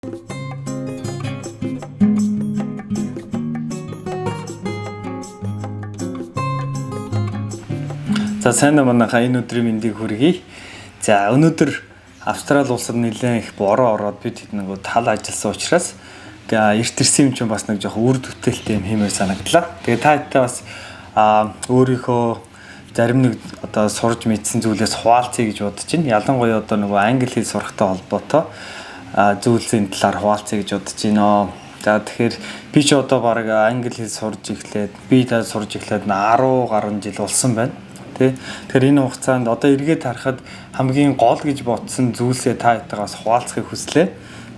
За сайн манайхаа энэ өдрийн мэндийг хүргэе. За өнөөдөр Австрали улсад нэлээд их бороо ороод бид нэг тал ажилласан учраас эрт ирсэн юм чинь бас нэг жоох үр дүтэлтэй юм хэмээн санагдлаа. Тэгээ та хэвтээ бас өөрийнхөө зарим нэг одоо сурж мэдсэн зүйлээс хуваалцъя гэж бодож байна. Ялангуяа одоо нөгөө англи хэл сурахтай холбоотой зүйлсийн талаар хуваалцъя гэж бодож байна. За тэгэхээр би ч одоо баг англи хэл сурж эхлээд 10 гаруй жил болсон байна. Тэгэхээр энэ хугацаанд одоо эргээд харахад хамгийн гол гэж бодсон зүйлсээ та хэвтээс хуваалцахыг хүслээ.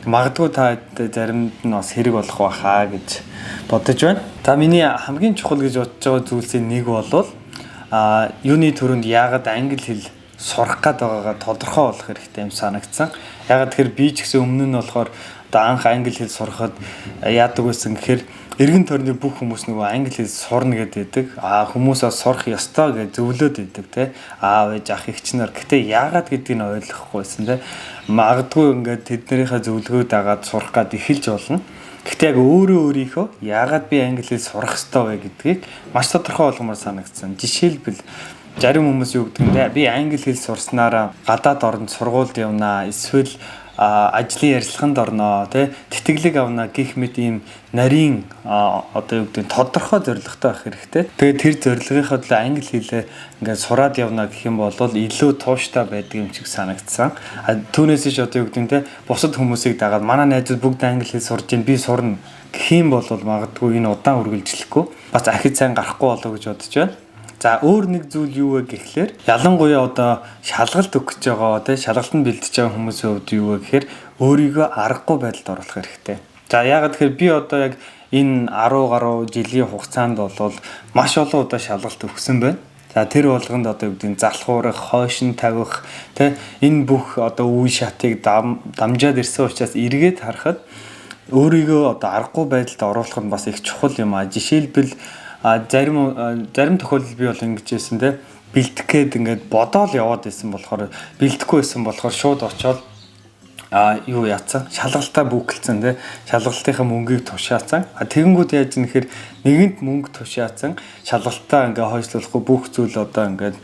Магадгүй та заримд нь бас хэрэг болох байхаа гэж бодож байна. За миний хамгийн чухал гэж бодож байгаа зүйлсийн нэг бол юуны төрөнд яагаад англи хэл сурах гээд байгаагаа тодорхой болох хэрэгтэй юм санагдсан. Яагаад тэгэхээр би ч гэсэн өмнө нь болохоор одоо анх англи хэл сурахад яадаг байсан гэхээр эргэн тойрны бүх хүмүүс нөгөө англи хэл сурна гэдэг. Хүмүүсээс сурах ёстой гэж зөвлөд идэг те. Аав ээж ах эгч нар гэтээ яагаад гэдгийг нь ойлгохгүйсэн те. Магадгүй ингээд тэднэрийнхээ зөвлөгөөд дагаад сурах гад эхэлж болно. Гэтээ яг өөрийнхөө яагаад би англи хэл сурах ёстой вэ гэдгийг маш тодорхой болгомоор санагдсан. Жишээлбэл зарим хүмүүс юу гэдэг нь би англи хэл сурснараа гадаад оронд сургуульд явнаа, эсвэл ажлын ярилцлаганд орноо, тэтгэлэг авна гэх мэт ийм нарийн одоо юу гэдэг тодорхой зорилготой байх хэрэгтэй. Тэгээд тэр зорилгынхаа төлөө англи хэлээ ингээд сураад явна гэх юм бол илүү тууштай байдаг юм шиг санагдсан. Түүнээс ч одоо юу гэдэг нь бусад хүмүүсийг дагаад манай найзууд бүгд англи хэл сурж байна, би сурна гэх юм бол магадгүй энэ удаан үргэлжлэхгүй бас ахиж сайн гарахгүй болов гэж бодож байна. За өөр нэг зүйл юу вэ гэхлээр ялангуяа одоо шалгалт өгч байгаа шалгалтанд бэлдэж байгаа хүмүүсийн хувьд юу вэ гэхээр өөрийгөө аргагүй байдалд оруулах хэрэгтэй. За яагаад тэгэхээр би одоо яг энэ 10 гаруй жилийн хугацаанд бол маш олон удаа шалгалт өгсөн байна. За тэр болгонд одоо юу гэдэг нь залхуурах, хойшин тавих энэ бүх одоо үе шатыг дамжаад ирсэн учраас эргээд харахад өөрийгөө одоо аргагүй байдалд оруулах нь бас их чухал юм а. Жишээлбэл зарим тохиолдолд би бол ингэж хэлсэн бэлдэх гээд ингээд бодоол яваад байсан болохоор бэлдэхгүй байсан болохоор шууд очоод юу яатсан шалгалтаа бүгэлцэн шалгалтынхаа мөнгийг тушаацсан. Тэгэнгүүт яаж нэхэр нэгэнт мөнгө тушаацсан шалгалтаа ингээд хойшлуулахгүй бүх зүйл одоо ингээд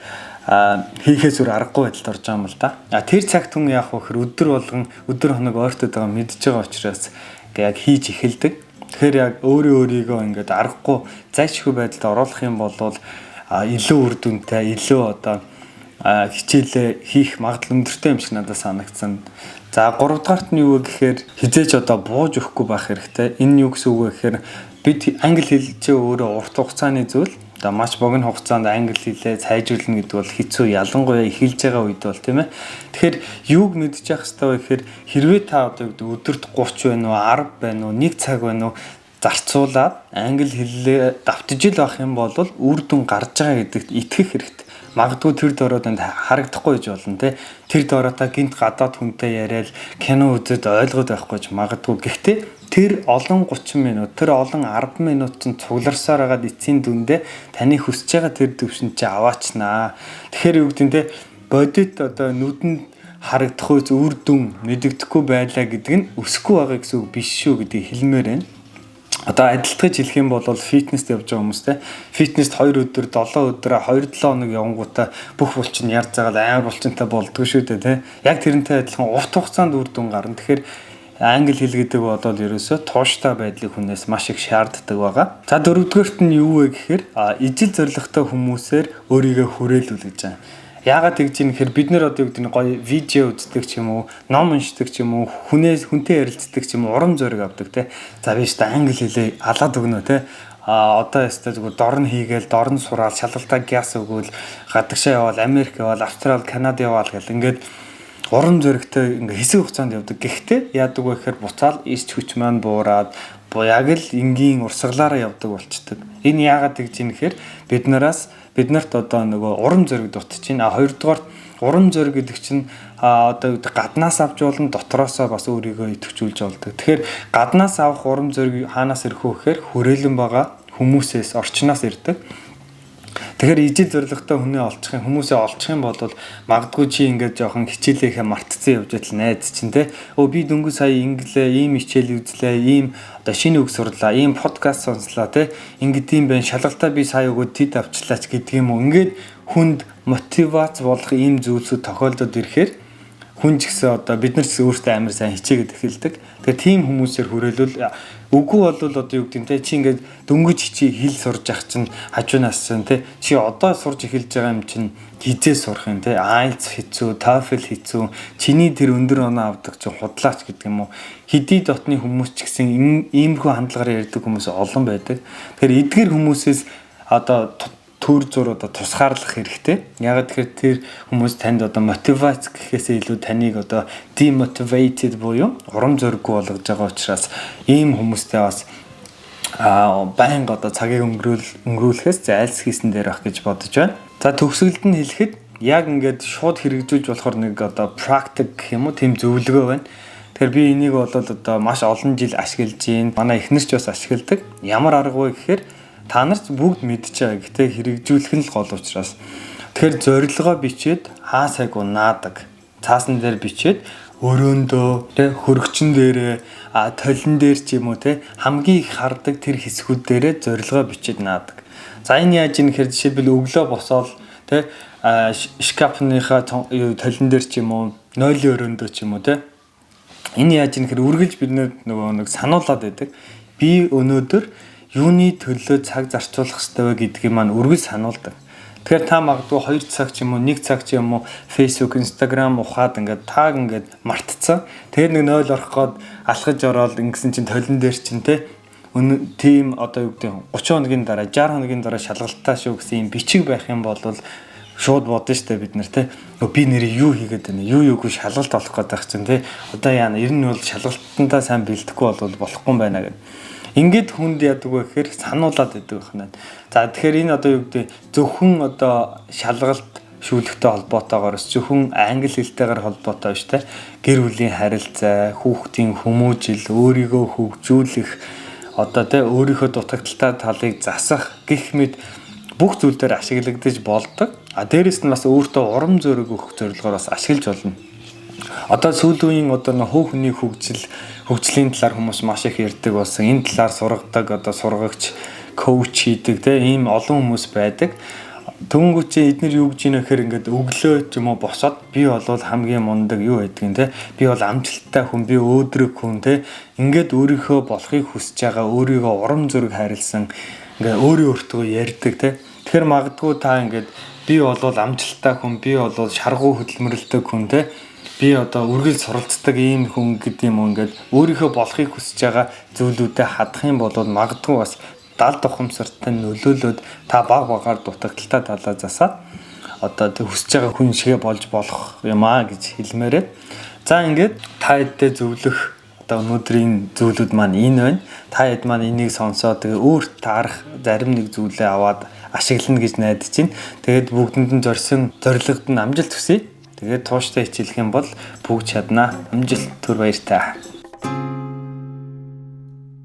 хийхээс өөр аргагүй байдалд орж байгаа юм л да. Тэр цагт хүн яах вэ гэхээр өдөр хоног ойртоод байгаа мэдж байгаа учраас яг хийж эхэлдэг. Тэгэхээр яг өөрийгөө ингээд аргагүй зайлшгүй байдалд оруулах юм бол илүү үр дүнтэй, илүү одоо хичээлээ хийх магадлал өндөртэй юм шиг надад санагдсан. За 3 дугаарт нь юу вэ гэхээр хизээч одоо бууж өгөхгүй байх хэрэгтэй. Энэ юу гэсэн үг вэ гэхээр бид англи хэл чи өөрөө урт хугацааны зүйл. Одоо маш богино хугацаанд англи хэлээ сайжруулна гэдэг бол хэцүү, ялангуяа эхэлж байгаа үед бол тийм ээ. Тэгэхээр юуг мэдчих хэвээр вэ гэхээр хэрвээ та одоо өдөрт 30 байна уу, 10 байна уу, 1 цаг байна уу зарцуулаад англи хэлээ давтаж ил авах юм бол үр дүн гарч байгаа гэдэгт итгэх хэрэгтэй. Магадгүй тэр дөрөөдөнд харагдахгүй гэж болно те. Тэр дөрөөтэй гинт гадаад хүнтэй яриад кино үзэж ойлгоод байхгүй ч магадгүй. Гэхдээ тэр олон 30 минут, тэр олон 10 минут чинь цугларсаар байгаа эцсийн дүндээ таны хүсэж байгаа тэр төвшөнд чи аваачнаа. Тэгэхээр юу гэдэг нь те бодит одоо нүдэнд харагдах үз үр дүн мэдэгдэхгүй байлаа гэдэг нь өсөхгүй байгаа гэсэн үг биш шүү гэдгийг хэлмээр байна. Одоо адилтгаж хэлэх юм бол фитнест явж байгаа хүмүүстэй фитнест 2 өдөр 7 өдөр 2-7 хоног явангуудаа бүх булчин яар цагаал амар булчинтай болдгоо шүү дээ тий. Яг тэрнтэй адилхан урт хугацаанд үр дүн гарна. Тэгэхээр англи хэл гэдэг бол ерөөсөө тууштай байдлыг хүнээс маш их шаарддаг байгаа. За 4-р нь юу вэ гэхээр ижил зоригтой хүмүүсээр өөрийгөө хүрээлүүлж байгаа. Яагаад тэгж юм гэхээр бид нэр одоо юу гэдэг нь гоё видео үздэг ч юм уу, ном уншдаг ч юм уу, хүнтэй ярилцдаг ч юм уу, урам зориг авдаг те. За би ч англи хэлээ алаад өгнө те. Одоо ястай зүгээр дорн хийгээл, дорн сураал, шалгалтаа гяс өгөөл, гадагшаа яваал, Америк яваал, Австрали, Канада яваал гэл ингээд урам зоригтой ингээ хэсэг хугацаанд явдаг. Гэхдээ яадаг вэ гэхээр буцаал ич хүч маань буураад яг л энгийн урсгалаараа явдаг болчдөг. Энэ яагаад тэгж юм гэхээр биднэрт одоо нөгөө урам зориг дутчихна. Хоёрдугаар урам зориг гэдэг чинь одоо гаднаас авч болно, дотроосоо бас өөрийгөө идэвхжүүлж болдог. Тэгэхээр гаднаас авах урам зориг хаанаас ирэх вэ гэхээр хүрээлэн байгаа хүмүүсээс, орчноос ирдэг. Тэгэхээр ижил зоригтой хүнээ хүмүүсээ олчих юм бол магадгүй чи ингээд жоохон хичээлээхээ мартцсан явж байтал найз чинь те би дөнгөж сая инглээ, ийм хичээл үзлээ, ийм одоо шинэ үг сурлаа, ийм подкаст сонслоо те ингээд юм байна, шалгалтаа би сая өгөөд тэд авчлаач гэдэг юм уу. Ингээд хүнд мотивац болох ийм зүйлсүүд тохиолдод ирэхээр хүн ч гэсэн одоо бид нар ч өөртөө амар сайн хичээгээд эхэлдэг. Тэгэхээр тийм хүмүүсээр хүрээлүүл үгүй болвол одоо юу гэдэг юм те чи ингээд дөнгөж хичээ хэл сурж ах чинь хажуунаас чинь те чи одоо сурж эхэлж байгаа юм чинь хизээ сурах юм те IELTS хэцүү, TOEFL хэцүү, чиний тэр өндөр оноо авдаг чинь худлаач гэдэг юм уу. Хэдий дотны хүмүүс ч гэсэн иймэрхүү хандлагаараа ярьдаг хүмүүс олон байдаг. Тэгэхээр эдгээр хүмүүсээс одоо төр зур одоо тусгаарлах хэрэгтэй. Яг тэгэхээр тэр хүмүүс танд одоо мотивац гэхээсээ илүү таныг одоо demotivated буюу урам зориггүй болгож байгаа учраас ийм хүмүүстэй бас байнга одоо цагийг өнгөрүүлэхээс зайлс хийсэн дээр ах гэж бодож байна. За төгсгөлд нь хэлэхэд яг ингээд шууд хэрэгжүүлж болохоор нэг одоо practice гэх юм уу тийм зөвлөгөө байна. Тэгэхээр би энийг болоод одоо маш олон жил ашиглаж байна. Манай эхнэр ч бас ашигладаг. Ямар арга вэ гэхээр та нар бүгд мэдчихэж байгаа. Гэхдээ хэрэгжүүлэх нь л гол учраас. Тэгэхээр зорилгоо бичээд хаасайг унаадаг. Цаасан дээр бичээд өрөөндөө тэ хөргөчн дээрээ толин дээр ч юм уу тэ хамгийн их хардаг тэр хэсгүүд дээрээ зорилгоо бичээд наадаг. За энэ яаж юм гэхээр жишээлбэл өглөө босоод тэ шкафныхаа толин дээр ч юм уу нойлын өрөөндөө ч юм уу тэ энэ яаж юм гэхээр үргэлж бид нөгөө нэг сануулад байдаг. Би өнөөдөр юуны төлөө цаг зарцуулах ёстой вэ гэдгийг маань үргэлж сануулдаг. Тэгэхээр та магадгүй 2 цаг ч юм уу 1 цаг ч юм уу Facebook, Instagram ухаад ингээд мартцсан. Тэгээд нэг 0 орох гээд алхаж ороод ингэсэн чинь толин дээр чинь тийм одоо юу гэдэг 30 хоногийн дараа 60 хоногийн дараа шалгалтаа шүү гэсэн юм бичиг байх юм бол шууд бодно штэ бид нар би нэрээ юу хийгээд байна юугүй шалгалт олох гээд байх чинь одоо яана ер нь бол шалгалтандаа сайн бэлдэхгүй бол болохгүй юм байна гэдэг. Ингээд хүнд яадаг вэ гэхээр сануулад байдаг байна. За тэгэхээр энэ одоо юу гэдэг зөвхөн одоо шалгалт шүүлэгтэй холбоотойгоор зөвхөн англи хэлтэйгээр холбоотой биш те гэр бүлийн харилцаа, хүүхдийн хүмүүжил, өөрийгөө хөгжүүлэх одоо те өөрийнхөө дутагдaltaй талыг засах гэх мэт бүх зүйл дээр ашиглагдаж болдог. Дээрэс нь бас өөртөө урам зориг өгөх зорилгоор бас ашиглаж болно. Одоо сүүлийн үеийн одоо хөөхний хөгжлийн талаар хүмүүс маш их ярьдаг болсон. Энэ талаар сургадаг одоо сургагч, коуч хийдэг ийм олон хүмүүс байдаг. Төнгөч эдгээр юу гэж ийм гэхээр ингээд өглөө ч юм уу босоод би болвол хамгийн мундаг юу байдгийг би бол амжилттай хүн, би өөдрөг хүн ингээд өөрийнхөө болохыг хүсэж байгаа, өөрийгөө урам зориг хайрлсан ингээд өөртөө ярьдаг Тэгэхээр магадгүй та ингээд би болвол амжилттай хүн, би болвол шаргуу хөдөлмөрлөдөг хүн би одоо үргэлж суралцдаг ийм хүн гэдэг юм ингээд өөрийнхөө болохыг хүсэж байгаа зүйлүүдэд хадах юм бол магадгүй бас 70 тухамсартай нөлөөлөд та багаар дутагдaltaй талаа засаад одоо хүсэж байгаа хүн шигэ болж болох юм гэж хэлмээрээ. За ингээд та хэдтэй зөвлөх одоо өнөөдрийн зүйлүүд маань энэ байна. Та хэд маань энийг сонсоод өөрт таарах зарим нэг зүйлээ аваад ашиглана гэж найдаж байна. Тэгээд бүгдэнд нь зорьсон зорилгод нь амжилт хүсье. Тэгээд тууштай хичээлэх юм бол бүгд чаднаа. Амжилт, түр баяртай.